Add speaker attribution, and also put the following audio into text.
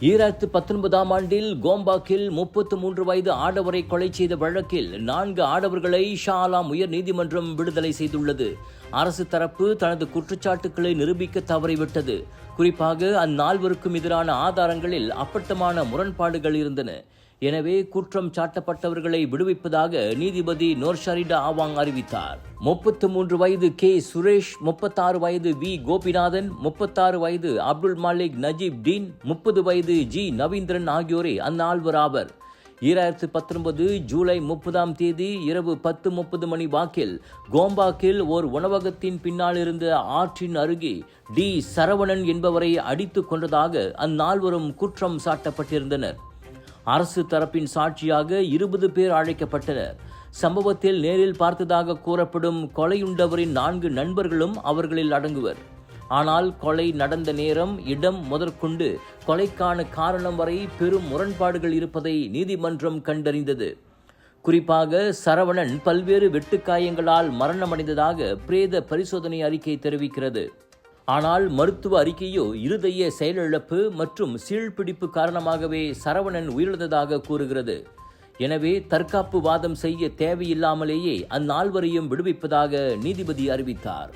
Speaker 1: 2019ஆம் ஆண்டில் கோம்பாக்கில் 33 வயது ஆடவரை கொலை செய்த வழக்கில் 4 ஆடவர்களை ஷா ஆலம் உயர் நீதிமன்றம் விடுதலை செய்துள்ளது. அரசு தரப்பு தனது குற்றச்சாட்டுக்களை நிரூபிக்க தவறிவிட்டது. குறிப்பாக அந்நால்வருக்கும் எதிரான ஆதாரங்களில் அப்பட்டமான முரண்பாடுகள் இருந்தன. எனவே குற்றம் சாட்டப்பட்டவர்களை விடுவிப்பதாக நீதிபதி நோர்ஷரிடா ஆவாங் அறிவித்தார். 33 வயது கே சுரேஷ், 36 வயது வி கோபிநாதன், 36 வயது அப்துல் மாலிக் நஜீப் டீன், 30 வயது ஜி நவீந்திரன் ஆகியோரே அந்நால்வர் ஆவர். 2019 ஜூலை 30ஆம் தேதி இரவு 10:30 மணி வாக்கில் கோம்பாக்கில் ஓர் உணவகத்தின் பின்னால் இருந்த ஆற்றின் அருகே டி சரவணன் என்பவரை அடித்துக் கொன்றதாக அந்நால்வரும் குற்றம் சாட்டப்பட்டிருந்தனர். அரசு தரப்பின் சாட்சியாக 20 பேர் அழைக்கப்பட்டனர். சம்பவத்தில் நேரில் பார்த்ததாக கூறப்படும் கொலையுண்டவரின் 4 நண்பர்களும் அவர்களில் அடங்குவர். ஆனால் கொலை நடந்த நேரம், இடம் முதற்கொண்டு கொலைக்கான காரணம் வரை பெரும் முரண்பாடுகள் இருப்பதை நீதிமன்றம் கண்டறிந்தது. குறிப்பாக சரவணன் பல்வேறு வெட்டுக்காயங்களால் மரணமடைந்ததாக பிரேத பரிசோதனை அறிக்கை தெரிவிக்கிறது. ஆனால் மருத்துவ அறிக்கையோ இருதய செயலிழப்பு மற்றும் சீழ்பிடிப்பு காரணமாகவே சரவணன் உயிரிழந்ததாக கூறுகிறது. எனவே தற்காப்பு வாதம் செய்ய தேவையில்லாமலேயே அந்நால்வரையும் விடுவிப்பதாக நீதிபதி அறிவித்தார்.